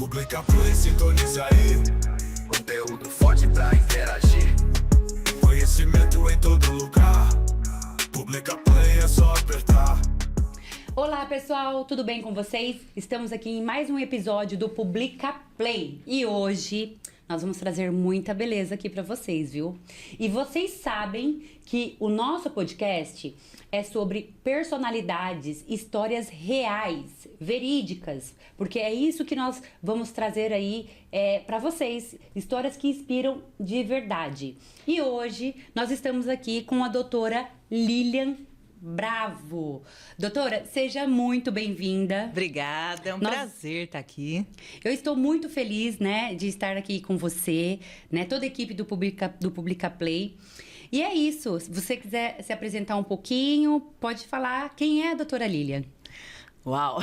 Publica Play, sintoniza aí. Conteúdo forte pra interagir. Conhecimento em todo lugar. Publica Play, é só apertar. Olá pessoal, tudo bem com vocês? Estamos aqui em mais um episódio do Publica Play. E hoje nós vamos trazer muita beleza aqui pra vocês, viu? E vocês sabem que o nosso podcast é sobre personalidades, histórias reais, verídicas, porque é isso que nós vamos trazer aí pra vocês, histórias que inspiram de verdade. E hoje nós estamos aqui com a doutora Lilian Bravo. Doutora, seja muito bem-vinda. Obrigada, é um prazer estar aqui. Eu estou muito feliz, né, de estar aqui com você, né, toda a equipe do Publica Play. E é isso, se você quiser se apresentar um pouquinho, pode falar quem é a doutora Lilian. Uau!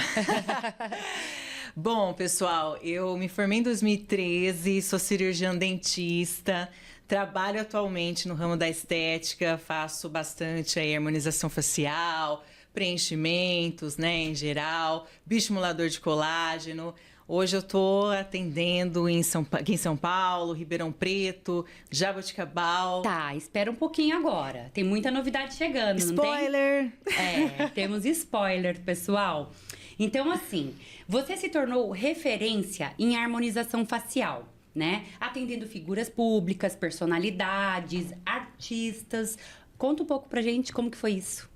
Bom, pessoal, eu me formei em 2013, sou cirurgiã dentista, trabalho atualmente no ramo da estética, faço bastante aí harmonização facial, preenchimentos, né, em geral, bioestimulador de colágeno. Hoje eu tô atendendo aqui em São Paulo, Ribeirão Preto, Jaboticabal. Tá, espera um pouquinho agora. Tem muita novidade chegando, Spoiler! Não tem? Temos spoiler, pessoal. Então, assim, você se tornou referência em harmonização facial, né? Atendendo figuras públicas, personalidades, artistas. Conta um pouco pra gente como que foi isso.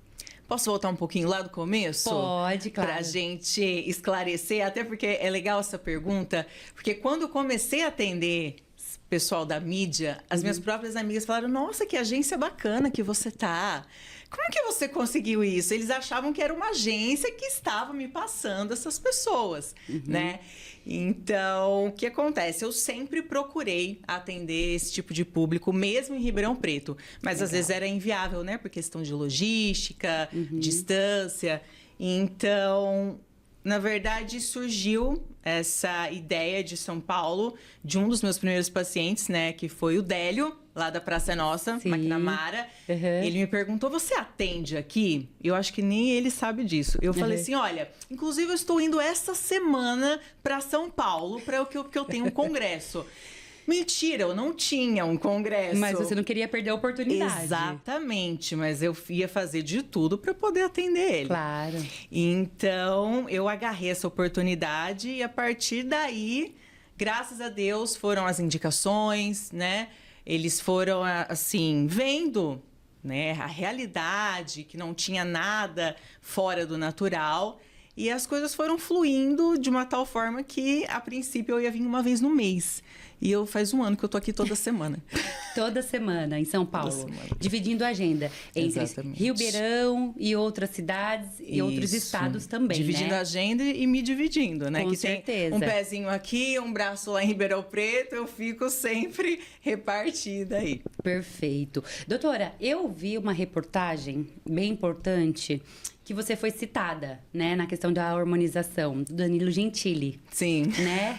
Posso voltar um pouquinho lá do começo? Pode, claro. Pra gente esclarecer, até porque é legal essa pergunta, porque quando eu comecei a atender pessoal da mídia, as minhas próprias amigas falaram, nossa, que agência bacana que você tá. Como que você conseguiu isso? Eles achavam que era uma agência que estava me passando essas pessoas, né? Então, o que acontece? Eu sempre procurei atender esse tipo de público, mesmo em Ribeirão Preto. Mas, às vezes, era inviável, né? Por questão de logística, distância. Então, na verdade, surgiu essa ideia de São Paulo, de um dos meus primeiros pacientes, né? Que foi o Délio, lá da Praça Nossa, Maquinamara. Ele me perguntou, você atende aqui? Eu acho que nem ele sabe disso. Eu falei assim, olha, inclusive eu estou indo essa semana para São Paulo, porque eu tenho um congresso. Mentira, eu não tinha um congresso. Mas você não queria perder a oportunidade. Exatamente, mas eu ia fazer de tudo para poder atender ele. Claro. Então, eu agarrei essa oportunidade e a partir daí, graças a Deus, foram as indicações, né? Eles foram, assim, vendo, né, a realidade, que não tinha nada fora do natural. E as coisas foram fluindo de uma tal forma que, a princípio, eu ia vir uma vez no mês. E faz um ano que eu tô aqui toda semana. Toda semana, em São Paulo. Toda semana. Dividindo a agenda entre Exatamente. Ribeirão e outras cidades e outros estados também, dividindo né? a agenda e me dividindo, né? Com que certeza. Tem um pezinho aqui, um braço lá em Ribeirão Preto, eu fico sempre repartida aí. Perfeito. Doutora, eu vi uma reportagem bem importante que você foi citada, né, na questão da harmonização, do Danilo Gentili. Sim. Né?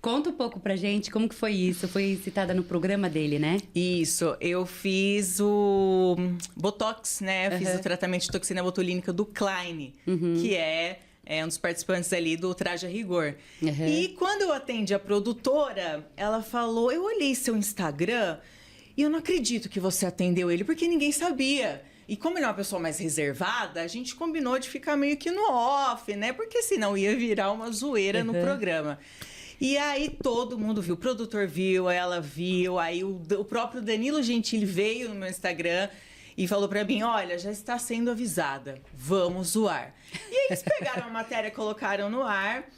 Conta um pouco pra gente como que foi isso. Foi citada no programa dele, né? Isso, eu fiz o Botox, né? Eu fiz o tratamento de toxina botulínica do Klein, que é um dos participantes ali do Traje a Rigor. E quando eu atendi a produtora, ela falou, eu olhei seu Instagram e eu não acredito que você atendeu ele, porque ninguém sabia. E como ele é uma pessoa mais reservada, a gente combinou de ficar meio que no off, né? Porque senão ia virar uma zoeira no programa. E aí todo mundo viu, o produtor viu, ela viu, aí o próprio Danilo Gentili veio no meu Instagram e falou pra mim, olha, já está sendo avisada, vamos zoar. E aí eles pegaram a matéria e colocaram no ar.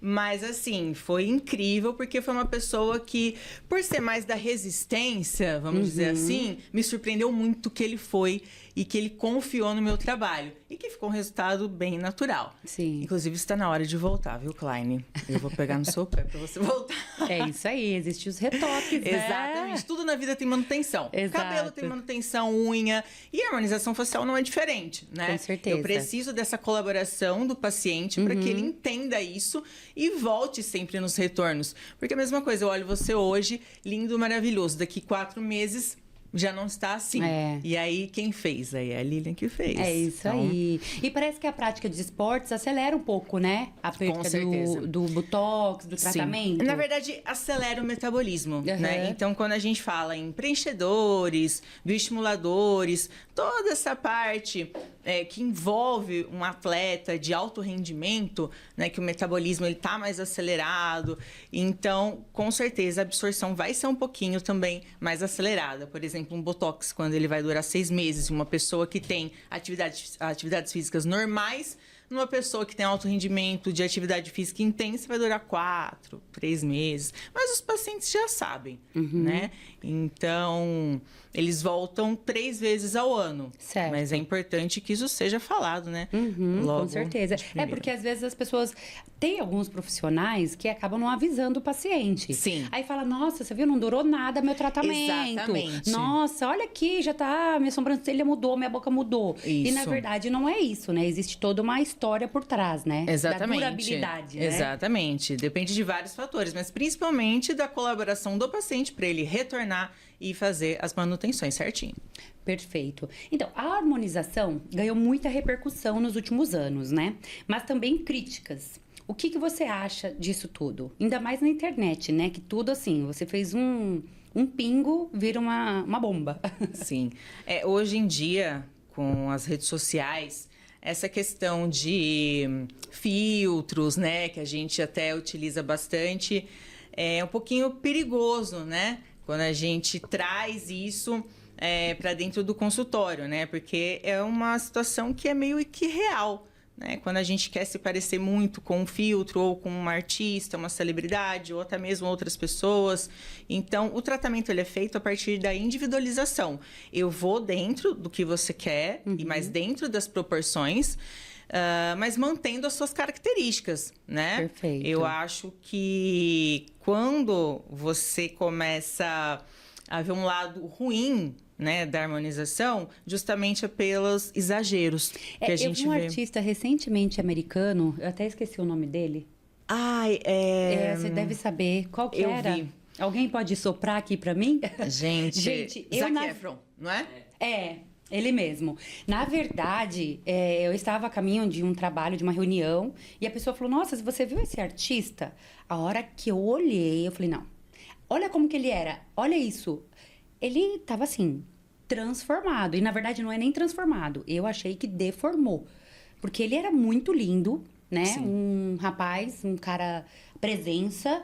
Mas, assim, foi incrível, porque foi uma pessoa que, por ser mais da resistência, vamos dizer assim, me surpreendeu muito que ele foi e que ele confiou no meu trabalho. E que ficou um resultado bem natural. Sim. Inclusive, está na hora de voltar, viu, Klein? Eu vou pegar no seu pé pra você voltar. É isso aí, existem os retoques, né? Exatamente. Tudo na vida tem manutenção. Exato. Cabelo tem manutenção, unha. E a harmonização facial não é diferente, né? Com certeza. Eu preciso dessa colaboração do paciente para que ele entenda isso e volte sempre nos retornos. Porque é a mesma coisa, eu olho você hoje, lindo, maravilhoso. Daqui 4 meses, já não está assim. E aí, quem fez? Aí é a Lilian que fez. É isso aí. E parece que a prática de esportes acelera um pouco, né? A perda do botox, do tratamento. Sim. Na verdade, acelera o metabolismo, né? Então, quando a gente fala em preenchedores, bioestimuladores, toda essa parte que envolve um atleta de alto rendimento, né? Que o metabolismo ele tá mais acelerado. Então, com certeza, a absorção vai ser um pouquinho também mais acelerada. Por exemplo, um botox, quando ele vai durar 6 meses, uma pessoa que tem atividades físicas normais, numa pessoa que tem alto rendimento de atividade física intensa, vai durar 4, 3 meses. Mas os pacientes já sabem, né? Então, eles voltam 3 vezes ao ano. Certo. Mas é importante que isso seja falado, né? Com certeza. Porque às vezes as pessoas... Tem alguns profissionais que acabam não avisando o paciente. Sim. Aí fala, nossa, você viu, não durou nada meu tratamento. Exatamente. Nossa, olha aqui, já tá... Minha sobrancelha mudou, minha boca mudou. Isso. E na verdade não é isso, né? Existe toda uma história por trás, né? Exatamente. Da durabilidade, né? Exatamente. Depende de vários fatores, mas principalmente da colaboração do paciente para ele retornar e fazer as manutenções certinho. Perfeito. Então, a harmonização ganhou muita repercussão nos últimos anos, né? Mas também críticas. O que você acha disso tudo? Ainda mais na internet, né? Que tudo assim, você fez um pingo, vira uma bomba. Sim. Hoje em dia, com as redes sociais, essa questão de filtros, né? Que a gente até utiliza bastante, é um pouquinho perigoso, né? Quando a gente traz isso para dentro do consultório, né? Porque é uma situação que é meio que real, né? Quando a gente quer se parecer muito com um filtro ou com um artista, uma celebridade ou até mesmo outras pessoas. Então, o tratamento ele é feito a partir da individualização. Eu vou dentro do que você quer, e mais dentro das proporções, mas mantendo as suas características, né? Perfeito. Eu acho que quando você começa a ver um lado ruim, né, da harmonização, justamente é pelos exageros que a gente vê. Eu vi um vê. artista recentemente americano, eu até esqueci o nome dele. Você deve saber qual que era. Vi. Alguém pode soprar aqui pra mim? Gente, Zac Efron, não é? Ele mesmo. Na verdade, eu estava a caminho de um trabalho, de uma reunião, e a pessoa falou, nossa, você viu esse artista? A hora que eu olhei, eu falei, não. Olha como que ele era, olha isso. Ele estava assim, transformado. E, na verdade, não é nem transformado. Eu achei que deformou. Porque ele era muito lindo, né? Sim. Um rapaz, um cara presença.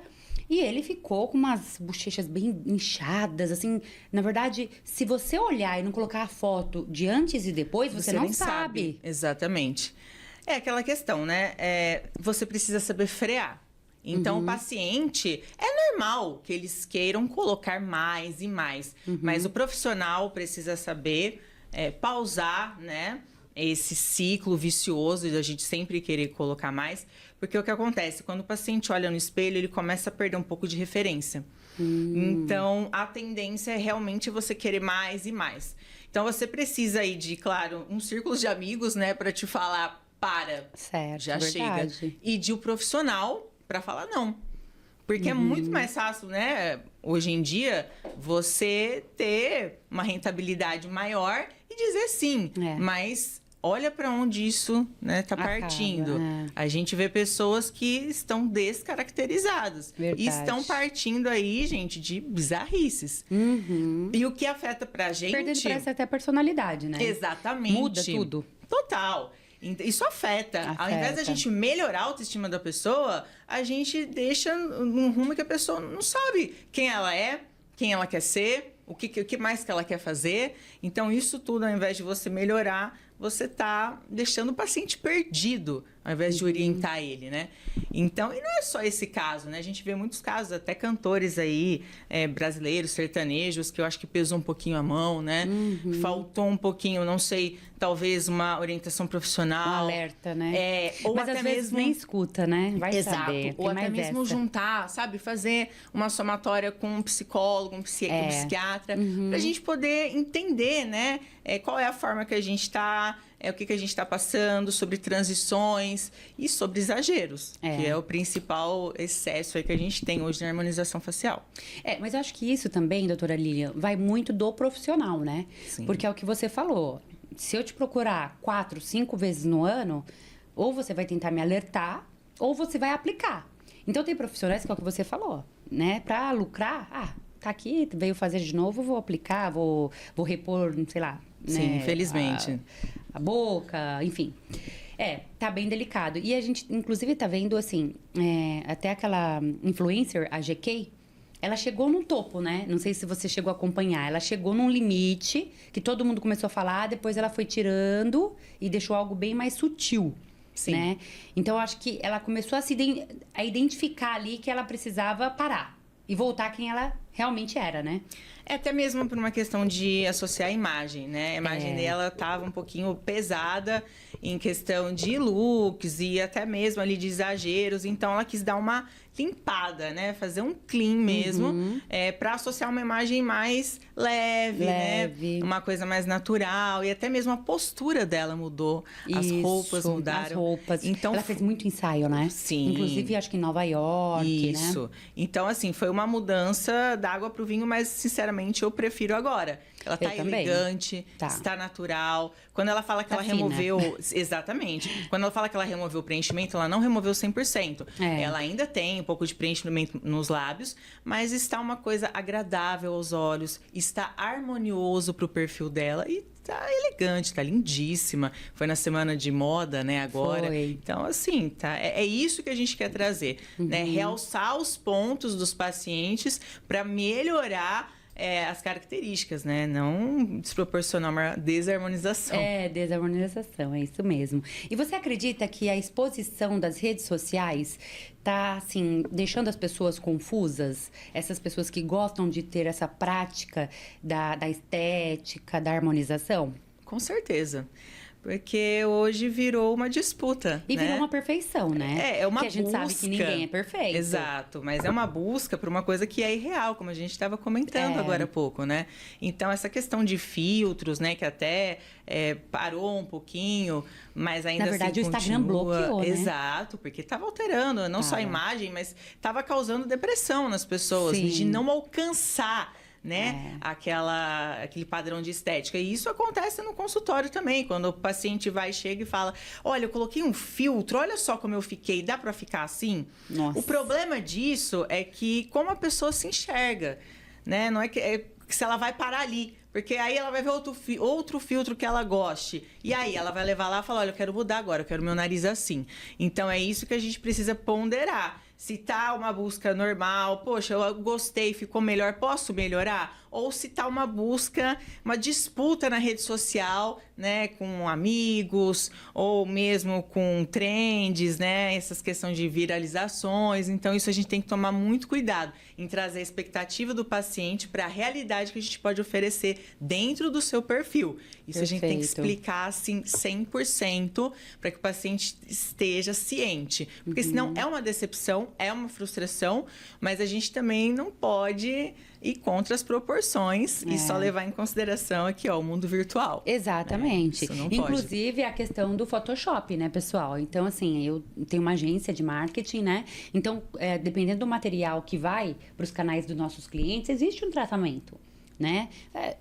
E ele ficou com umas bochechas bem inchadas, assim. Na verdade, se você olhar e não colocar a foto de antes e depois, você não sabe. Exatamente. É aquela questão, né? Você precisa saber frear. Então, o paciente, é normal que eles queiram colocar mais e mais. Mas o profissional precisa saber pausar, né? Esse ciclo vicioso de a gente sempre querer colocar mais. Porque o que acontece? Quando o paciente olha no espelho, ele começa a perder um pouco de referência. Então, a tendência é realmente você querer mais e mais. Então, você precisa aí de, claro, um círculo de amigos, né? Para te falar, certo, já verdade. chega. E de um profissional para falar não. Porque é muito mais fácil, né? Hoje em dia, você ter uma rentabilidade maior e dizer sim. Mas olha para onde isso, né, tá partindo. A gente vê pessoas que estão descaracterizadas. Verdade. E estão partindo aí, gente, de bizarrices. E o que afeta pra gente... Perdendo parece até a personalidade, né? Exatamente. Muda tudo. Total. Isso afeta. Ao invés da gente melhorar a autoestima da pessoa, a gente deixa num rumo que a pessoa não sabe quem ela é, quem ela quer ser, o que mais que ela quer fazer. Então, isso tudo, ao invés de você melhorar, você tá deixando o paciente perdido, ao invés de orientar ele, né? Então, e não é só esse caso, né? A gente vê muitos casos, até cantores aí, brasileiros, sertanejos, que eu acho que pesou um pouquinho a mão, né? Faltou um pouquinho, não sei, talvez uma orientação profissional. Um alerta, né? Ou mas até às vezes nem escuta, né? Vai saber. Ou até mesmo juntar, sabe? Fazer uma somatória com um psicólogo, um psiquiatra, pra gente poder entender, né? Qual é a forma que a gente tá o que a gente está passando, sobre transições e sobre exageros, que é o principal excesso aí que a gente tem hoje na harmonização facial. Mas eu acho que isso também, doutora Lilian, vai muito do profissional, né? Sim. Porque é o que você falou. Se eu te procurar 4, 5 vezes no ano, ou você vai tentar me alertar, ou você vai aplicar. Então, tem profissionais que é o que você falou, né? Para lucrar, tá aqui, veio fazer de novo, vou aplicar, vou repor, sei lá. Sim, né? infelizmente. A boca, enfim. Tá bem delicado. E a gente, inclusive, tá vendo, assim, até aquela influencer, a GK, ela chegou num topo, né? Não sei se você chegou a acompanhar. Ela chegou num limite que todo mundo começou a falar, depois ela foi tirando e deixou algo bem mais sutil. Sim. Né? Então, eu acho que ela começou a identificar ali que ela precisava parar e voltar quem ela realmente era, né? Até mesmo por uma questão de associar a imagem, né? A imagem dela estava um pouquinho pesada em questão de looks e até mesmo ali de exageros. Então, ela quis dar uma limpada, né? Fazer um clean mesmo, para associar uma imagem mais leve, né? Uma coisa mais natural. E até mesmo a postura dela mudou. As roupas mudaram. As roupas. Então, ela fez muito ensaio, né? Sim. Inclusive, acho que em Nova York, Isso. né? Então, assim, foi uma mudança da água pro vinho, mas, sinceramente, eu prefiro agora. Ela tá elegante, está natural. Quando ela fala que ela removeu... Exatamente. Quando ela fala que ela removeu o preenchimento, ela não removeu 100%. Ela ainda tem um pouco de preenchimento nos lábios, mas está uma coisa agradável aos olhos, está harmonioso pro perfil dela e tá elegante, tá lindíssima. Foi na semana de moda, né, agora. Foi. Então, assim, tá, é isso que a gente quer trazer, né? Realçar os pontos dos pacientes para melhorar as características, né? Não desproporcionar uma desarmonização. Desarmonização, é isso mesmo. E você acredita que a exposição das redes sociais tá, assim, deixando as pessoas confusas? Essas pessoas que gostam de ter essa prática da estética, da harmonização? Com certeza. Porque hoje virou uma disputa. E né? virou uma perfeição, né? É uma busca. Que a gente sabe que ninguém é perfeito. Exato, mas é uma busca por uma coisa que é irreal, como a gente estava comentando agora há pouco, né? Então, essa questão de filtros, né? Que até parou um pouquinho, mas ainda assim na verdade, o Instagram bloqueou, né? Exato, porque estava alterando, não só a imagem, mas estava causando depressão nas pessoas, Sim. de não alcançar, né? Aquele padrão de estética. E isso acontece no consultório também, quando o paciente chega e fala: olha, eu coloquei um filtro, olha só como eu fiquei, dá pra ficar assim? Nossa. O problema disso é que como a pessoa se enxerga, né? Não é que se ela vai parar ali, porque aí ela vai ver outro filtro que ela goste. E aí ela vai levar lá e falar: olha, eu quero mudar agora, eu quero meu nariz assim. Então é isso que a gente precisa ponderar. Se tá uma busca normal, poxa, eu gostei, ficou melhor, posso melhorar? Ou se tá uma busca, uma disputa na rede social, né, com amigos, ou mesmo com trends, né, essas questões de viralizações. Então, isso a gente tem que tomar muito cuidado em trazer a expectativa do paciente para a realidade que a gente pode oferecer dentro do seu perfil. Isso a gente tem que explicar, assim, 100% para que o paciente esteja ciente. Porque senão é uma decepção, é uma frustração, mas a gente também não pode ir contra as proporções e só levar em consideração aqui, o mundo virtual. Exatamente. Isso não Inclusive, a questão do Photoshop, né, pessoal? Então, assim, eu tenho uma agência de marketing, né? Então, dependendo do material que vai para os canais dos nossos clientes, existe um tratamento, né?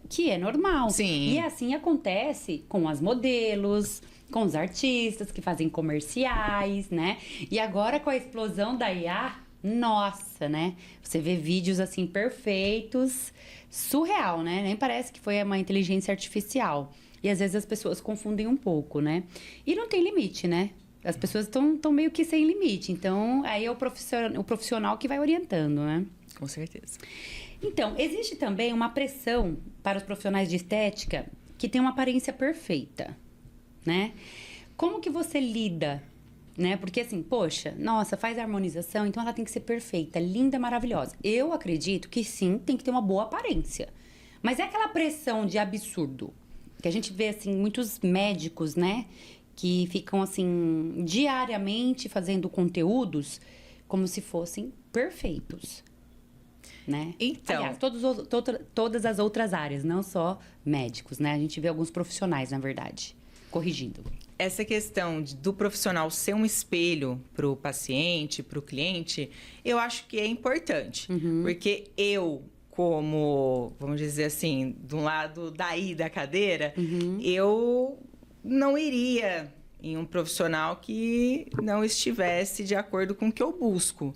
Que é normal. Sim. E assim acontece com as modelos, com os artistas que fazem comerciais, né? E agora, com a explosão da IA, nossa, né? Você vê vídeos assim perfeitos, surreal, né? Nem parece que foi uma inteligência artificial. E às vezes as pessoas confundem um pouco, né? E não tem limite, né? As pessoas estão meio que sem limite. Então, aí é o profissional que vai orientando, né? Com certeza. Então, existe também uma pressão para os profissionais de estética que tem uma aparência perfeita, né? Como que você lida, né? Porque assim, poxa, nossa, faz a harmonização, então ela tem que ser perfeita, linda, maravilhosa. Eu acredito que sim, tem que ter uma boa aparência. Mas é aquela pressão de absurdo, que a gente vê, assim, muitos médicos, né? Que ficam, assim, diariamente fazendo conteúdos como se fossem perfeitos, né? Então... Aliás, todas as outras áreas, não só médicos, né? A gente vê alguns profissionais, na verdade. corrigindo. Essa questão do profissional ser um espelho para o paciente, para o cliente, eu acho que é importante. Porque eu, como, vamos dizer assim, de um lado daí da cadeira, eu não iria em um profissional que não estivesse de acordo com o que eu busco.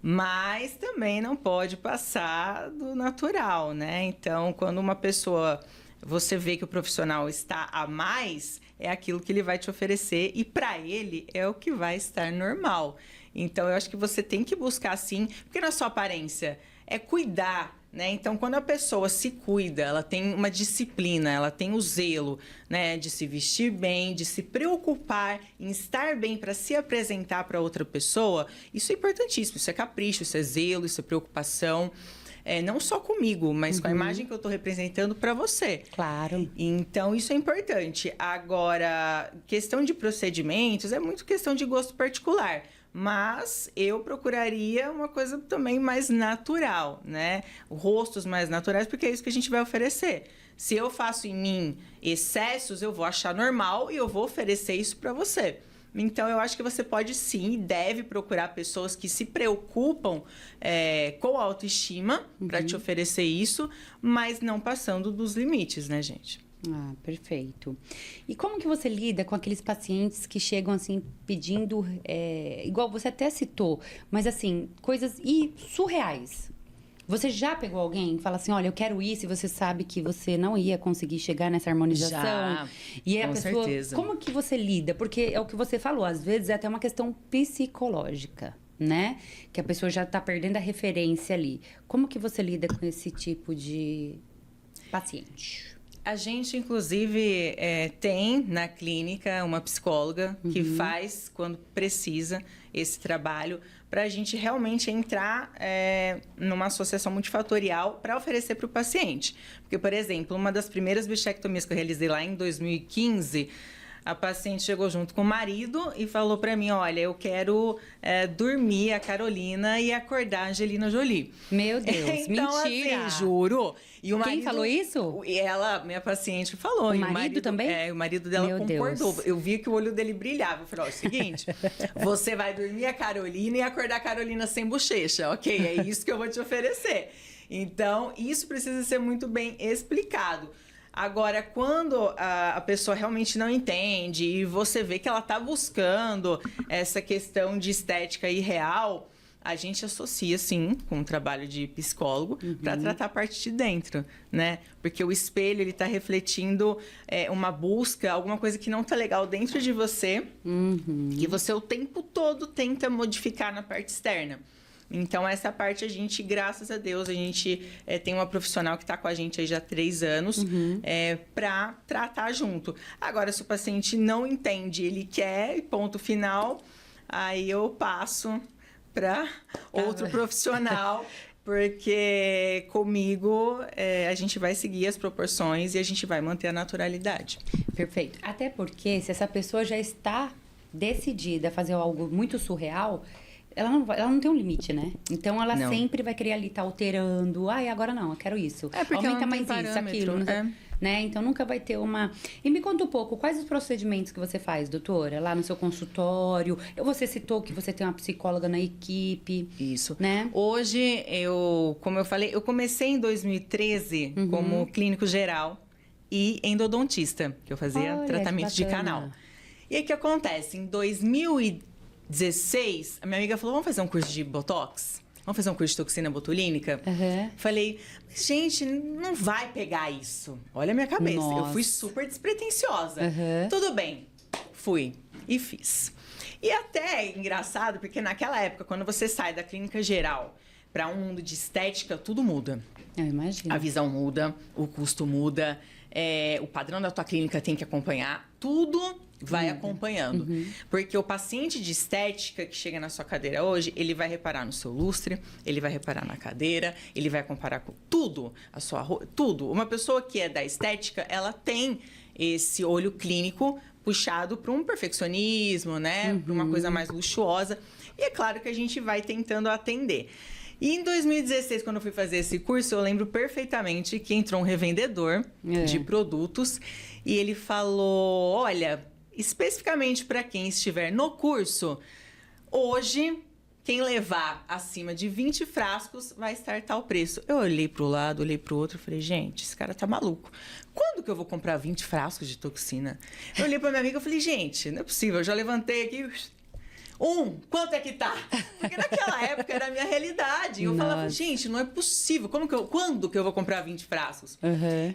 Mas também não pode passar do natural, né? Então, quando uma pessoa... Você vê que o profissional está a mais, é aquilo que ele vai te oferecer e para ele é o que vai estar normal. Então, eu acho que você tem que buscar sim, porque não é só aparência, é cuidar, né? Então, quando a pessoa se cuida, ela tem uma disciplina, ela tem o zelo, né? De se vestir bem, de se preocupar em estar bem para se apresentar para outra pessoa, isso é importantíssimo, isso é capricho, isso é zelo, isso é preocupação. Não só comigo, mas com a imagem que eu estou representando para você. Claro. Então, isso é importante. Agora, questão de procedimentos é muito questão de gosto particular. Mas eu procuraria uma coisa também mais natural, né? Rostos mais naturais, porque é isso que a gente vai oferecer. Se eu faço em mim excessos, eu vou achar normal e eu vou oferecer isso para você. Então, eu acho que você pode sim e deve procurar pessoas que se preocupam com a autoestima para te oferecer isso, mas não passando dos limites, né, gente? Ah, perfeito. E como que você lida com aqueles pacientes que chegam, assim, pedindo... igual você até citou, mas, assim, coisas surreais. Você já pegou alguém e fala assim, olha, eu quero isso, e você sabe que você não ia conseguir chegar nessa harmonização? Já, e a com pessoa, certeza. como que você lida? Porque é o que você falou, às vezes é até uma questão psicológica, né? Que a pessoa já tá perdendo a referência ali. Como que você lida com esse tipo de paciente? A gente, inclusive, tem na clínica uma psicóloga que faz, quando precisa, esse trabalho para a gente realmente entrar numa associação multifatorial para oferecer para o paciente. Porque, por exemplo, uma das primeiras bichectomias que eu realizei lá em 2015... A paciente chegou junto com o marido e falou para mim, olha, eu quero dormir a Carolina e acordar a Angelina Jolie. Meu Deus, então, mentira! Assim, juro. E o Quem marido, falou isso? Ela, minha paciente, falou. O e marido também? O marido dela Meu concordou. Deus. Eu vi que o olho dele brilhava. Eu falei, ó, é o seguinte, você vai dormir a Carolina e acordar a Carolina sem bochecha, ok? É isso que eu vou te oferecer. Então, isso precisa ser muito bem explicado. Agora, quando a pessoa realmente não entende e você vê que ela está buscando essa questão de estética irreal, a gente associa, sim, com um trabalho de psicólogo para tratar a parte de dentro, né? Porque o espelho, ele está refletindo uma busca, alguma coisa que não está legal dentro de você, que você o tempo todo tenta modificar na parte externa. Então, essa parte a gente, graças a Deus, a gente tem uma profissional que está com a gente aí já há 3 anos para tratar junto. Agora, se o paciente não entende, ele quer, ponto final, aí eu passo para outro profissional, porque comigo a gente vai seguir as proporções e a gente vai manter a naturalidade. Perfeito. Até porque se essa pessoa já está decidida a fazer algo muito surreal... Ela não tem um limite, né? Então, ela sempre vai querer ali estar alterando. Ai, agora não, eu quero isso. Porque aumenta ela não mais tem isso, parâmetro, aquilo. Né? Então, nunca vai ter uma... E me conta um pouco, quais os procedimentos que você faz, doutora? Lá no seu consultório? Você citou que você tem uma psicóloga na equipe. Isso. Né? Hoje, como eu falei, eu comecei em 2013 como clínico geral e endodontista, que eu fazia tratamento de canal. E aí, o que acontece? Em 2016, a minha amiga falou, vamos fazer um curso de Botox? Vamos fazer um curso de toxina botulínica? Falei, mas, gente, não vai pegar isso. Olha a minha cabeça. Nossa. Eu fui super despretensiosa. Tudo bem. Fui e fiz. E até é engraçado, porque naquela época, quando você sai da clínica geral para um mundo de estética, tudo muda. Eu imagino. A visão muda, o custo muda, o padrão da tua clínica tem que acompanhar. Tudo vai acompanhando. Porque o paciente de estética que chega na sua cadeira hoje, ele vai reparar no seu lustre, ele vai reparar na cadeira, ele vai comparar com tudo, a sua roupa, tudo. Uma pessoa que é da estética, ela tem esse olho clínico puxado para um perfeccionismo, né? Para uma coisa mais luxuosa. E é claro que a gente vai tentando atender. E em 2016, quando eu fui fazer esse curso, eu lembro perfeitamente que entrou um revendedor de produtos e ele falou, olha, especificamente para quem estiver no curso, hoje, quem levar acima de 20 frascos vai estar tal preço. Eu olhei para o lado, olhei para o outro e falei, gente, esse cara tá maluco. Quando que eu vou comprar 20 frascos de toxina? Eu olhei para minha amiga e falei, gente, não é possível, eu já levantei aqui... quanto é que tá? Porque naquela época era a minha realidade. Eu falava, gente, não é possível. Quando que eu vou comprar 20 frascos?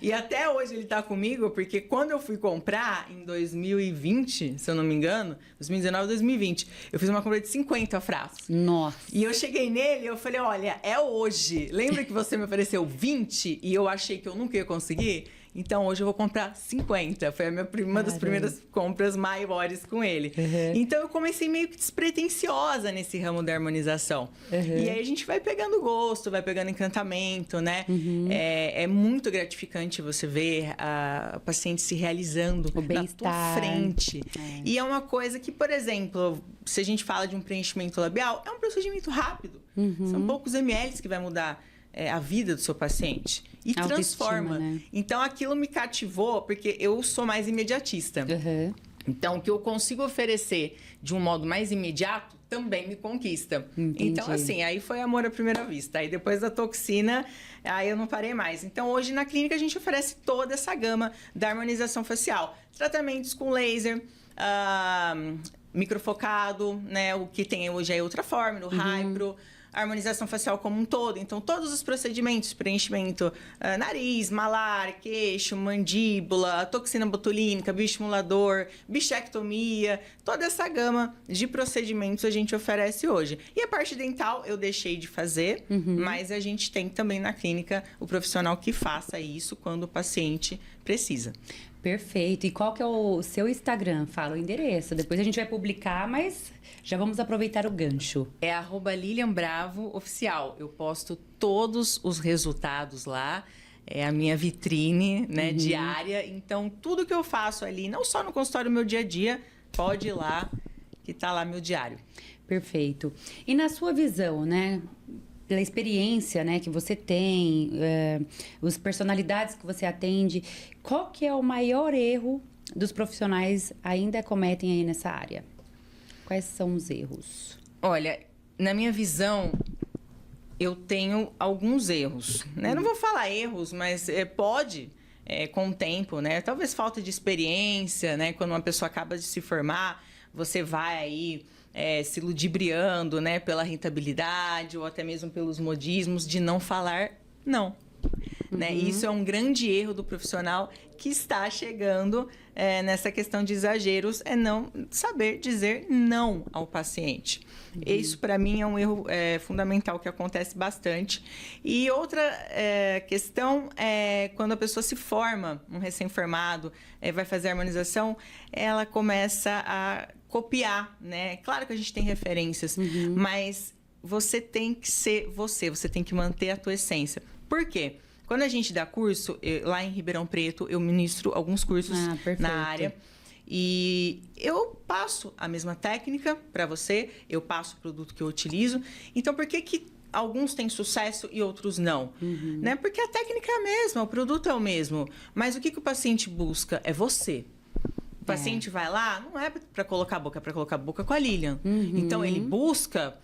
E até hoje ele tá comigo, porque quando eu fui comprar em 2020, se eu não me engano, 2019, 2020, eu fiz uma compra de 50 frascos. Nossa. E eu cheguei nele e eu falei, olha, é hoje. Lembra que você me ofereceu 20 e eu achei que eu nunca ia conseguir? Então, hoje eu vou comprar 50. Foi uma das primeiras compras maiores com ele. Então, eu comecei meio que despretensiosa nesse ramo da harmonização. E aí, a gente vai pegando gosto, vai pegando encantamento, né? É muito gratificante você ver a paciente se realizando na tua frente. E é uma coisa que, por exemplo, se a gente fala de um preenchimento labial, é um procedimento rápido. São poucos ml que vai mudar a vida do seu paciente e transforma. Né? Então, aquilo me cativou porque eu sou mais imediatista. Então, o que eu consigo oferecer de um modo mais imediato também me conquista. Entendi. Então, assim, aí foi amor à primeira vista. Aí, depois da toxina, aí eu não parei mais. Então, hoje na clínica, a gente oferece toda essa gama da harmonização facial. Tratamentos com laser, microfocado, né? O que tem hoje é Ultraform, no Hypro. Harmonização facial como um todo. Então, todos os procedimentos, preenchimento, nariz, malar, queixo, mandíbula, toxina botulínica, bioestimulador, bichectomia, toda essa gama de procedimentos a gente oferece hoje. E a parte dental eu deixei de fazer, mas a gente tem também na clínica o profissional que faça isso quando o paciente precisa. Perfeito. E qual que é o seu Instagram? Fala o endereço. Depois a gente vai publicar, mas já vamos aproveitar o gancho. É @LilianBravoOficial. Eu posto todos os resultados lá. É a minha vitrine, né, diária. Então, tudo que eu faço ali, não só no consultório, meu dia a dia, pode ir lá, que tá lá meu diário. Perfeito. E na sua visão, né? Pela experiência, né, que você tem, as personalidades que você atende, qual que é o maior erro dos profissionais ainda cometem aí nessa área? Quais são os erros? Olha, na minha visão, eu tenho alguns erros, né? Não vou falar erros, mas pode, com o tempo, né? Talvez falta de experiência, né? Quando uma pessoa acaba de se formar, você vai aí... se ludibriando, né, pela rentabilidade ou até mesmo pelos modismos de não falar não. Né? Isso é um grande erro do profissional que está chegando nessa questão de exageros, é não saber dizer não ao paciente. Isso, para mim, é um erro fundamental que acontece bastante. E outra questão é quando a pessoa se forma, um recém-formado, vai fazer a harmonização, ela começa a copiar, né? Claro que a gente tem referências, mas você tem que ser você tem que manter a tua essência. Por quê? Quando a gente dá curso, lá em Ribeirão Preto, eu ministro alguns cursos na área. E eu passo a mesma técnica para você, eu passo o produto que eu utilizo. Então, por que alguns têm sucesso e outros não? Né? Porque a técnica é a mesma, o produto é o mesmo. Mas o que o paciente busca é você. O paciente vai lá, não é para colocar a boca, é para colocar a boca com a Lilian. Então, ele busca...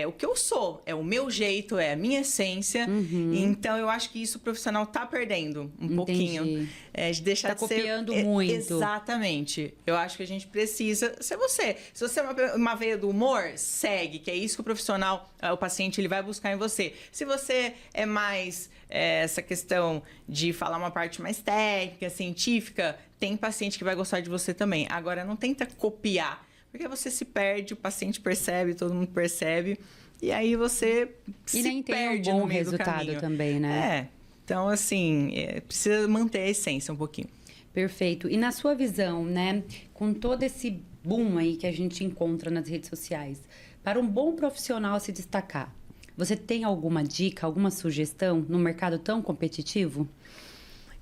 o que eu sou, é o meu jeito, é a minha essência. Então, eu acho que isso o profissional tá perdendo um pouquinho. De deixar de ser... copiando muito. Exatamente. Eu acho que a gente precisa ser você. Se você é uma veia do humor, segue, que é isso que o profissional, o paciente, ele vai buscar em você. Se você é mais essa questão de falar uma parte mais técnica, científica, tem paciente que vai gostar de você também. Agora, não tenta copiar. Porque você se perde, o paciente percebe, todo mundo percebe. E aí você se perde no meio do caminho. E nem tem um bom resultado também, né? Então, assim, precisa manter a essência um pouquinho. Perfeito. E na sua visão, né? Com todo esse boom aí que a gente encontra nas redes sociais, para um bom profissional se destacar, você tem alguma dica, alguma sugestão no mercado tão competitivo?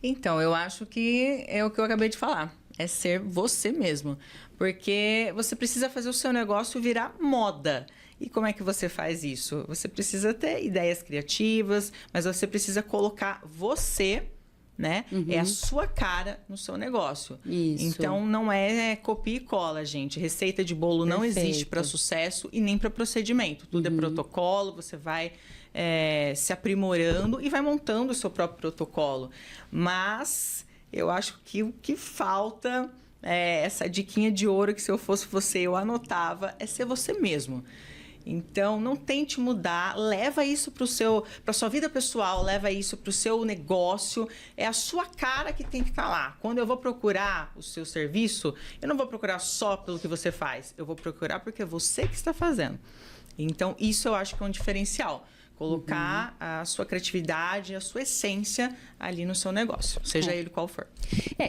Então, eu acho que é o que eu acabei de falar. É ser você mesmo. Porque você precisa fazer o seu negócio virar moda. E como é que você faz isso? Você precisa ter ideias criativas, mas você precisa colocar você, né? É a sua cara no seu negócio. Isso. Então, não é copia e cola, gente. Receita de bolo não Perfeito. existe para sucesso e nem para procedimento. Tudo é protocolo, você vai se aprimorando e vai montando o seu próprio protocolo. Mas eu acho que o que falta, essa diquinha de ouro que se eu fosse você, eu anotava, é ser você mesmo. Então, não tente mudar, leva isso para sua vida pessoal, leva isso para o seu negócio. É a sua cara que tem que estar lá. Quando eu vou procurar o seu serviço, eu não vou procurar só pelo que você faz, eu vou procurar porque é você que está fazendo. Então, isso eu acho que é um diferencial. Colocar a sua criatividade, a sua essência ali no seu negócio, seja ele qual for.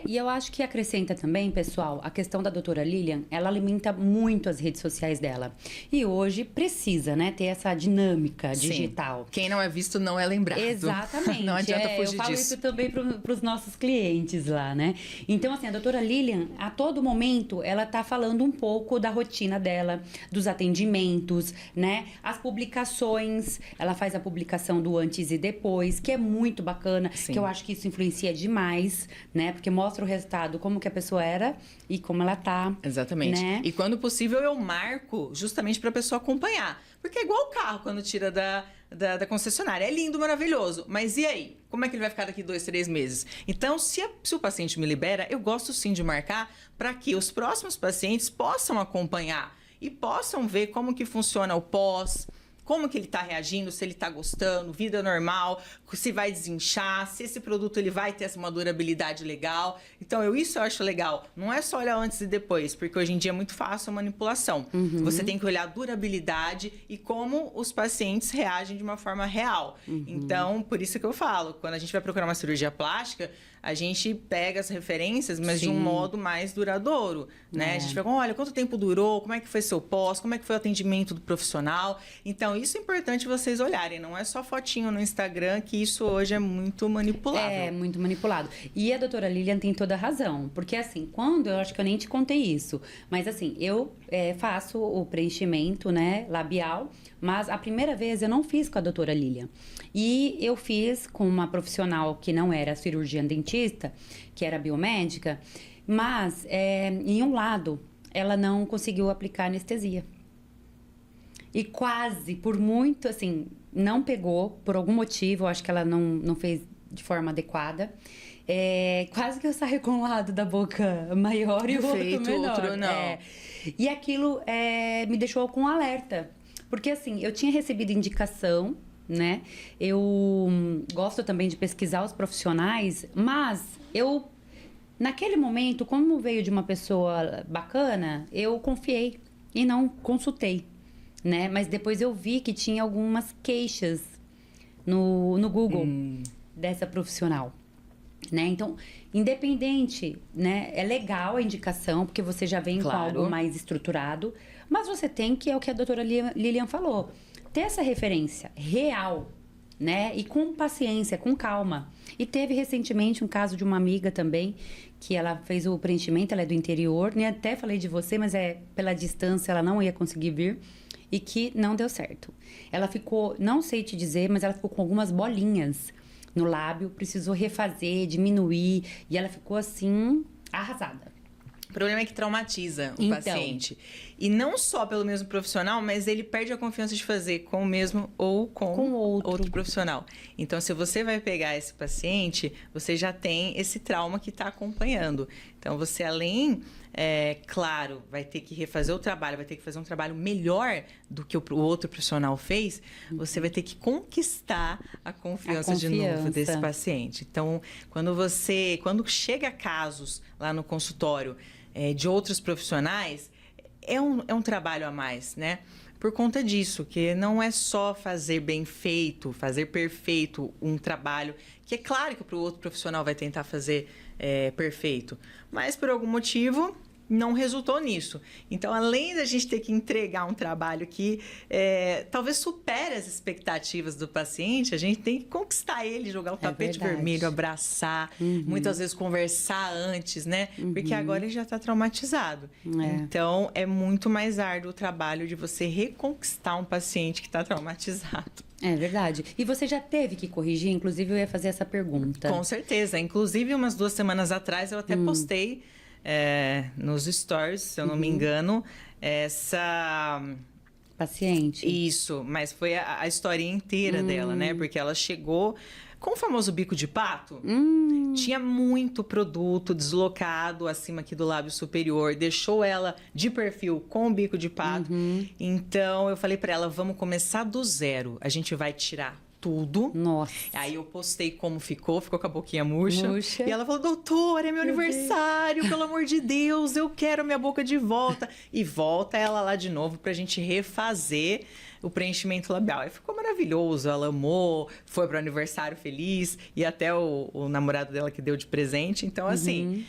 E eu acho que acrescenta também, pessoal, a questão da doutora Lilian, ela alimenta muito as redes sociais dela. E hoje precisa, né, ter essa dinâmica digital. Sim. Quem não é visto não é lembrado. Exatamente. Não adianta fugir eu falo disso. isso também para os nossos clientes lá, né? Então, assim, a doutora Lilian, a todo momento, ela tá falando um pouco da rotina dela, dos atendimentos, né? As publicações, ela faz a publicação do antes e depois, que é muito bacana, Sim. que eu acho que isso influencia demais, né? Porque mostra o resultado, como que a pessoa era e como ela tá. Exatamente. Né? E quando possível, eu marco justamente para a pessoa acompanhar. Porque é igual o carro quando tira da concessionária. É lindo, maravilhoso. Mas e aí? Como é que ele vai ficar daqui 2, 3 meses? Então, se o paciente me libera, eu gosto sim de marcar para que os próximos pacientes possam acompanhar e possam ver como que funciona o pós, como que ele está reagindo, se ele está gostando, vida normal, se vai desinchar, se esse produto ele vai ter uma durabilidade legal. Então, isso eu acho legal. Não é só olhar antes e depois, porque hoje em dia é muito fácil a manipulação. Você tem que olhar a durabilidade e como os pacientes reagem de uma forma real. Então, por isso que eu falo, quando a gente vai procurar uma cirurgia plástica, a gente pega as referências, mas de um modo mais duradouro, né? A gente pega, olha, quanto tempo durou, como é que foi seu pós, como é que foi o atendimento do profissional. Então, isso é importante vocês olharem, não é só fotinho no Instagram, que isso hoje é muito manipulável. É, muito manipulado. E a doutora Lilian tem toda a razão, porque assim, eu acho que eu nem te contei isso, mas assim, eu faço o preenchimento, né, labial, mas a primeira vez eu não fiz com a doutora Lilian. E eu fiz com uma profissional que não era cirurgiã dentista, que era biomédica, mas em um lado ela não conseguiu aplicar anestesia. E quase, por muito, assim, não pegou, por algum motivo, eu acho que ela não fez de forma adequada. Quase que eu saio com um lado da boca maior e o outro menor. Outro não. E aquilo me deixou com um alerta. Porque, assim, eu tinha recebido indicação, né? Eu gosto também de pesquisar os profissionais, mas eu, naquele momento, como veio de uma pessoa bacana, eu confiei e não consultei, né? Mas depois eu vi que tinha algumas queixas no Google dessa profissional, né? Então, independente, né? É legal a indicação, porque você já vem com algo mais estruturado, mas você tem que, é o que a doutora Lilian falou, ter essa referência real, né? E com paciência, com calma. E teve recentemente um caso de uma amiga também, que ela fez o preenchimento, ela é do interior, né? Até falei de você, mas pela distância ela não ia conseguir vir. E que não deu certo. Ela ficou, não sei te dizer, mas ela ficou com algumas bolinhas no lábio, precisou refazer, diminuir, e ela ficou assim, arrasada. O problema é que traumatiza o paciente. E não só pelo mesmo profissional, mas ele perde a confiança de fazer com o mesmo ou com outro profissional. Então, se você vai pegar esse paciente, você já tem esse trauma que está acompanhando. Então, você além, claro, vai ter que refazer o trabalho, vai ter que fazer um trabalho melhor do que o outro profissional fez, você vai ter que conquistar a confiança de novo desse paciente. Então, quando chega casos lá no consultório de outros profissionais, é um trabalho a mais, né? Por conta disso, que não é só fazer bem feito, fazer perfeito um trabalho, que é claro que para o outro profissional vai tentar fazer perfeito, mas por algum motivo não resultou nisso. Então, além da gente ter que entregar um trabalho que talvez supere as expectativas do paciente, a gente tem que conquistar ele, jogar o tapete vermelho, abraçar, muitas vezes conversar antes, né? Porque agora ele já está traumatizado. Então, é muito mais árduo o trabalho de você reconquistar um paciente que está traumatizado. É verdade. E você já teve que corrigir? Inclusive, eu ia fazer essa pergunta. Com certeza. Inclusive, umas 2 semanas atrás, eu até postei nos stories, se eu não me engano, essa... Paciente. Isso, mas foi a história inteira dela, né? Porque ela chegou com o famoso bico de pato. Tinha muito produto deslocado acima aqui do lábio superior. Deixou ela de perfil com o bico de pato. Então, eu falei pra ela, vamos começar do zero. A gente vai tirar tudo. Nossa. Aí eu postei como ficou com a boquinha murcha. E ela falou, doutora, é meu aniversário, pelo amor de Deus, eu quero minha boca de volta. E volta ela lá de novo pra gente refazer o preenchimento labial. Aí ficou maravilhoso, ela amou, foi pro aniversário feliz, e até o namorado dela que deu de presente. Então, assim,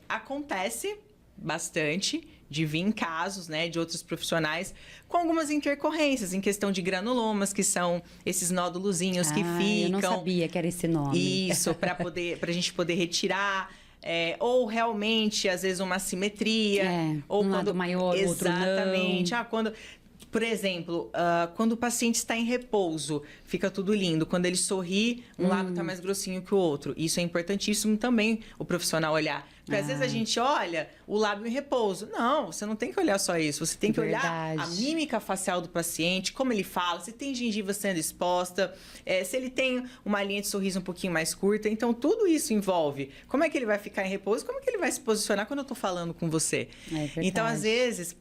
acontece bastante de vir casos, né, de outros profissionais com algumas intercorrências em questão de granulomas, que são esses nódulozinhos que ficam. Eu não sabia que era esse nome. Isso, pra gente poder retirar. Ou realmente, às vezes, uma assimetria. Ou um lado maior, o outro não. Exatamente. Por exemplo, quando o paciente está em repouso, fica tudo lindo. Quando ele sorri, um lado está mais grossinho que o outro. Isso é importantíssimo também o profissional olhar. Porque às vezes a gente olha o lábio em repouso. Não, você não tem que olhar só isso. Você tem que olhar a mímica facial do paciente, como ele fala, se tem gengiva sendo exposta, se ele tem uma linha de sorriso um pouquinho mais curta. Então, tudo isso envolve como é que ele vai ficar em repouso, como é que ele vai se posicionar quando eu estou falando com você. Então, às vezes,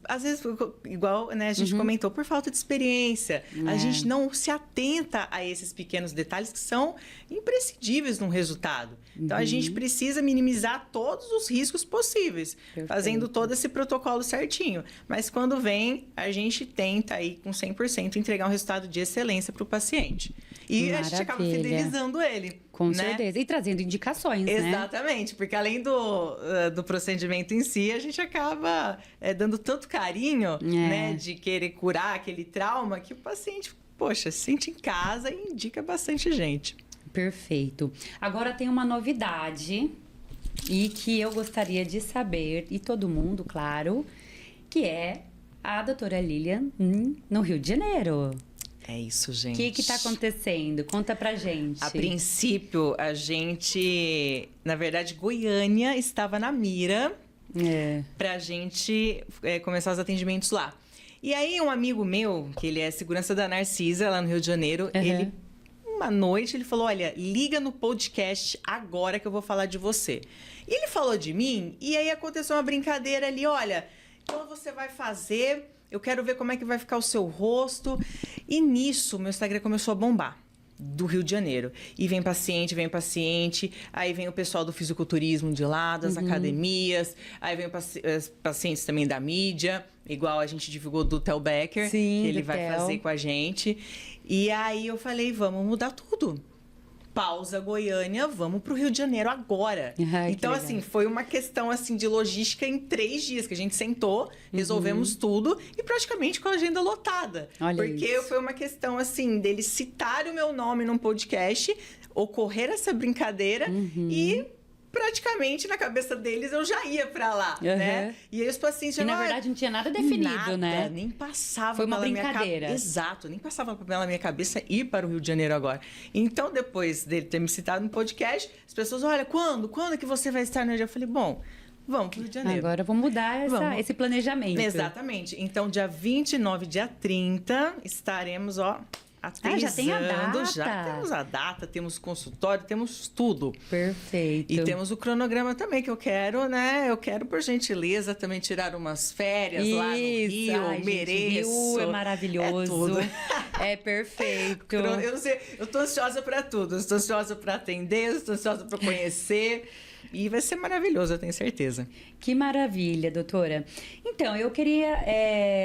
igual, né, a gente comentou, por falta de experiência, a gente não se atenta a esses pequenos detalhes que são imprescindíveis num resultado. Então, a gente precisa minimizar todos os riscos possíveis, fazendo todo esse protocolo certinho. Mas quando vem, a gente tenta aí com 100% entregar um resultado de excelência para o paciente. E a gente acaba fidelizando ele. Com certeza. E trazendo indicações, né? Exatamente, porque além do procedimento em si, a gente acaba dando tanto carinho, né, de querer curar aquele trauma, que o paciente, poxa, se sente em casa e indica bastante gente. Perfeito. Agora tem uma novidade e que eu gostaria de saber, e todo mundo, claro, que é a doutora Lilian no Rio de Janeiro. É isso, gente. O que está acontecendo? Conta pra gente. A princípio, a gente... Na verdade, Goiânia estava na mira pra gente começar os atendimentos lá. E aí, um amigo meu, que ele é segurança da Narcisa, lá no Rio de Janeiro, ele... Uma noite, ele falou, olha, liga no podcast agora que eu vou falar de você. E ele falou de mim, e aí aconteceu uma brincadeira ali, olha, então você vai fazer... Eu quero ver como é que vai ficar o seu rosto. E nisso, meu Instagram começou a bombar. Do Rio de Janeiro. E vem paciente. Aí vem o pessoal do fisiculturismo de lá, das academias. Aí vem pacientes também da mídia. Igual a gente divulgou do Theo Becker. Sim, que ele vai fazer com a gente. E aí eu falei, vamos mudar tudo. Pausa Goiânia, vamos pro Rio de Janeiro agora. Então, assim, foi uma questão assim de logística em 3 dias, que a gente sentou, resolvemos tudo e praticamente com a agenda lotada. Porque foi uma questão assim, deles citarem o meu nome num podcast, ocorrer essa brincadeira e... praticamente na cabeça deles eu já ia pra lá, né? E aí os pacientes... E na verdade não tinha nada definido, né? Nem passava Foi uma pela brincadeira. minha cabeça. Exato, nem passava pela minha cabeça ir para o Rio de Janeiro agora. Então, depois dele ter me citado no podcast, as pessoas, olha, quando que você vai estar no Rio? Eu falei, bom... Vamos pro Rio de Janeiro. Agora vamos mudar esse planejamento. Exatamente. Então, dia 29, dia 30, estaremos, já tem a data. Já temos a data, temos consultório, temos tudo. Perfeito. E temos o cronograma também, que eu quero, né? Eu quero, por gentileza, também tirar umas férias lá no Rio. Mereço. Rio é maravilhoso. É tudo. É perfeito. Eu não sei, eu tô ansiosa pra tudo. Eu estou ansiosa pra atender, eu estou ansiosa pra conhecer. E vai ser maravilhoso, eu tenho certeza. Que maravilha, doutora. Então, eu queria...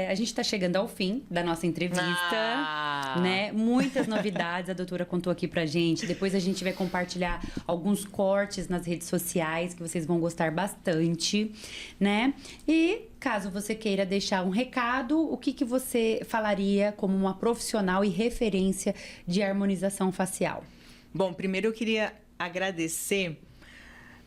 a gente está chegando ao fim da nossa entrevista, né? né? Muitas novidades a doutora contou aqui pra gente. Depois a gente vai compartilhar alguns cortes nas redes sociais que vocês vão gostar bastante, né? E caso você queira deixar um recado, o que você falaria como uma profissional e referência de harmonização facial? Bom, primeiro eu queria agradecer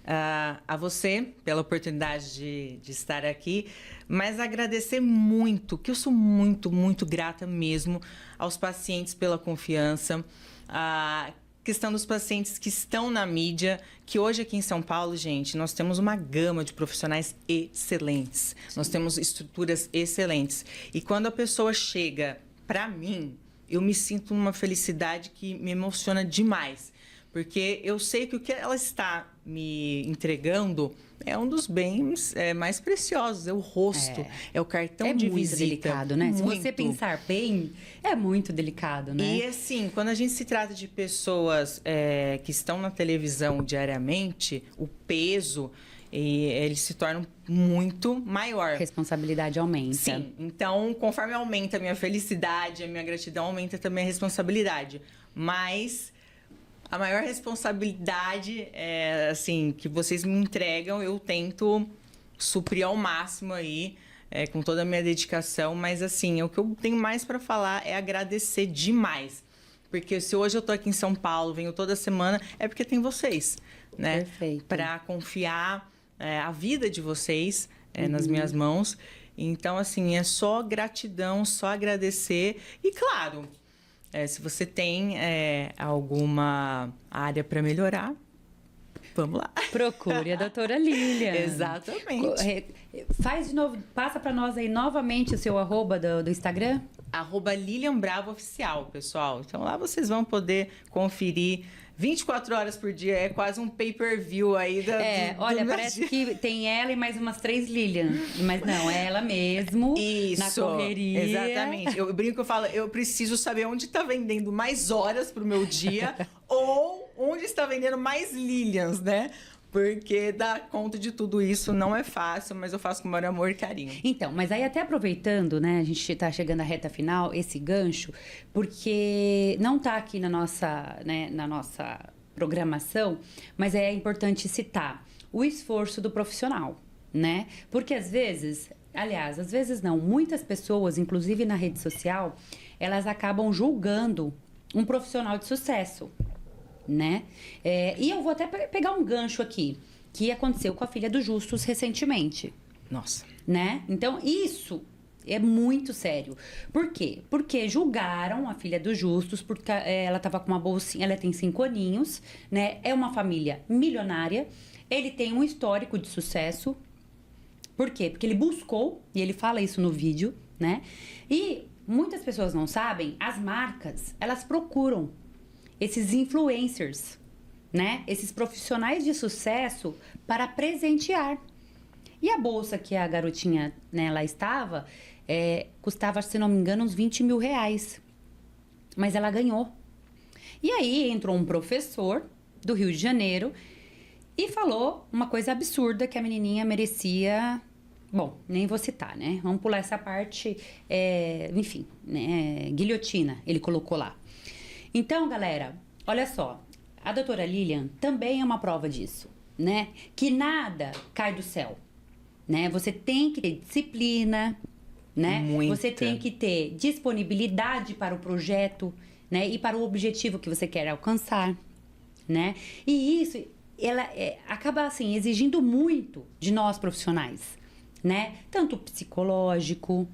a você pela oportunidade de estar aqui, mas agradecer muito, que eu sou muito, muito grata mesmo aos pacientes pela confiança, a questão dos pacientes que estão na mídia, que hoje aqui em São Paulo, gente, nós temos uma gama de profissionais excelentes, nós temos estruturas excelentes. E quando a pessoa chega para mim, eu me sinto uma felicidade que me emociona demais. Porque eu sei que o que ela está me entregando é um dos bens mais preciosos, é o rosto, é o cartão de visita. É muito delicado, né? Muito. Se você pensar bem, é muito delicado, né? E assim, quando a gente se trata de pessoas que estão na televisão diariamente, o peso, ele se torna muito maior. A responsabilidade aumenta. Sim, então conforme aumenta a minha felicidade, a minha gratidão, aumenta também a responsabilidade. Mas a maior responsabilidade assim, que vocês me entregam, eu tento suprir ao máximo aí, com toda a minha dedicação. Mas assim, o que eu tenho mais para falar é agradecer demais. Porque se hoje eu tô aqui em São Paulo, venho toda semana, é porque tem vocês, né? Perfeito. Para confiar a vida de vocês nas minhas mãos. Então, assim, é só gratidão, só agradecer. E claro, se você tem alguma área para melhorar, vamos lá. Procure a doutora Lilian. Exatamente. Faz de novo, passa para nós aí novamente o seu arroba do Instagram. @Lilian Bravo Oficial, pessoal. Então lá vocês vão poder conferir 24 horas por dia. É quase um pay-per-view aí do olha, meu parece dia. que tem ela e mais umas 3 Lilian. Mas não, é ela mesmo. Isso, na correria. Exatamente. Eu brinco, eu falo, eu preciso saber onde está vendendo mais horas pro meu dia ou onde está vendendo mais Lilians, né? Porque dar conta de tudo isso não é fácil, mas eu faço com o maior amor e carinho. Então, mas aí até aproveitando, né, a gente tá chegando à reta final, esse gancho, porque não tá aqui na nossa programação, mas é importante citar o esforço do profissional, né? Porque às vezes não, muitas pessoas, inclusive na rede social, elas acabam julgando um profissional de sucesso, né? E eu vou até pegar um gancho aqui, que aconteceu com a filha do Justus recentemente. Nossa. Né? Então, isso é muito sério. Por quê? Porque julgaram a filha do Justus, porque ela estava com uma bolsinha, ela tem 5 aninhos, né? É uma família milionária, ele tem um histórico de sucesso. Por quê? Porque ele buscou, e ele fala isso no vídeo, né? E muitas pessoas não sabem, as marcas, elas procuram esses influencers, né? Esses profissionais de sucesso para presentear. E a bolsa que a garotinha, né, lá estava, custava, se não me engano, uns 20 mil reais. Mas ela ganhou. E aí entrou um professor do Rio de Janeiro e falou uma coisa absurda, que a menininha merecia... Bom, nem vou citar, né? Vamos pular essa parte, enfim, né? Guilhotina, ele colocou lá. Então, galera, olha só, a doutora Lilian também é uma prova disso, né? Que nada cai do céu, né? Você tem que ter disciplina, né? Muita. Você tem que ter disponibilidade para o projeto, né? E para o objetivo que você quer alcançar, né? E isso, ela acaba, assim, exigindo muito de nós profissionais, né? Tanto psicológico,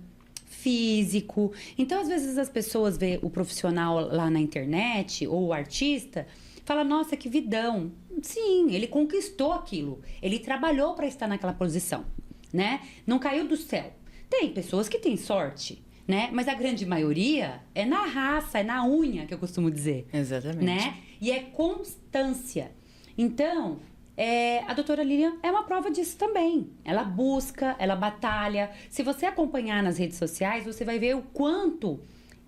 físico. Então, às vezes, as pessoas veem o profissional lá na internet, ou o artista, fala, nossa, que vidão. Sim, ele conquistou aquilo. Ele trabalhou para estar naquela posição, né? Não caiu do céu. Tem pessoas que têm sorte, né? Mas a grande maioria é na raça, é na unha, que eu costumo dizer. Exatamente. Né? E é constância. Então... a doutora Lilian é uma prova disso também. Ela busca, ela batalha. Se você acompanhar nas redes sociais, você vai ver o quanto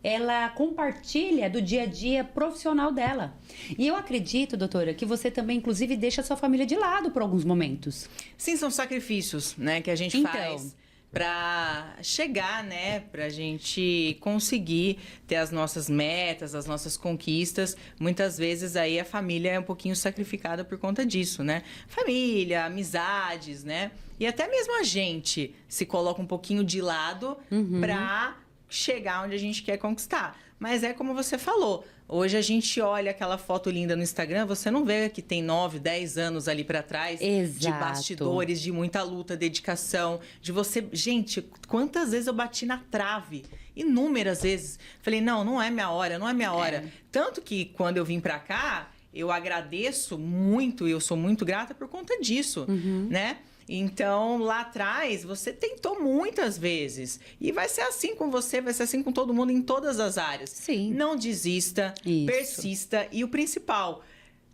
ela compartilha do dia a dia profissional dela. E eu acredito, doutora, que você também, inclusive, deixa a sua família de lado por alguns momentos. Sim, são sacrifícios, né, que a gente Então. faz para chegar, né, para a gente conseguir ter as nossas metas, as nossas conquistas. Muitas vezes aí a família é um pouquinho sacrificada por conta disso, né? Família, amizades, né? E até mesmo a gente se coloca um pouquinho de lado para chegar onde a gente quer conquistar. Mas é como você falou, hoje a gente olha aquela foto linda no Instagram, você não vê que tem 9, 10 anos ali para trás de bastidores, de muita luta, dedicação, de você... Gente, quantas vezes eu bati na trave? Inúmeras vezes. Falei, não é minha hora, não é minha hora. Tanto que quando eu vim para cá, eu agradeço muito, eu sou muito grata por conta disso, né? Então, lá atrás, você tentou muitas vezes. E vai ser assim com você, vai ser assim com todo mundo em todas as áreas. Sim. Não desista, persista. E o principal,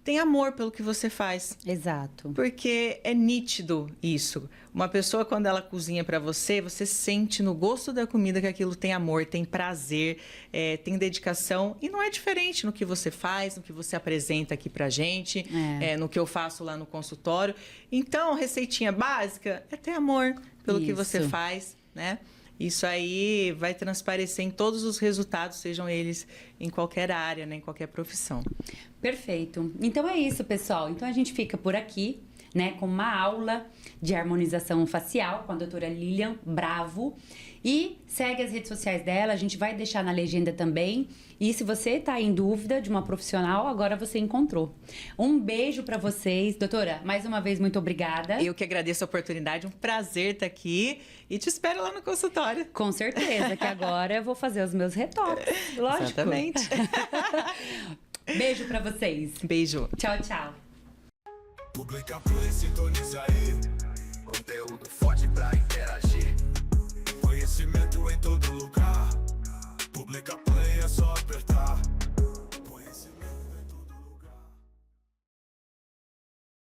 tem amor pelo que você faz. Exato. Porque é nítido isso. Uma pessoa, quando ela cozinha pra você, você sente no gosto da comida que aquilo tem amor, tem prazer, tem dedicação. E não é diferente no que você faz, no que você apresenta aqui pra gente, no que eu faço lá no consultório. Então, receitinha básica é ter amor pelo que você faz, né? Isso aí vai transparecer em todos os resultados, sejam eles em qualquer área, né? Em qualquer profissão. Perfeito. Então é isso, pessoal. Então a gente fica por aqui, né, com uma aula de harmonização facial com a doutora Lilian Bravo. E segue as redes sociais dela, a gente vai deixar na legenda também. E se você tá em dúvida de uma profissional, agora você encontrou. Um beijo pra vocês. Doutora, mais uma vez, muito obrigada. Eu que agradeço a oportunidade, um prazer estar aqui e te espero lá no consultório. Com certeza, que agora eu vou fazer os meus retoques, lógico. Exatamente. Beijo pra vocês. Beijo. Tchau, tchau. Publica Play, sintoniza aí. Conteúdo forte pra interagir. Conhecimento em todo lugar. Publica Play, é só apertar.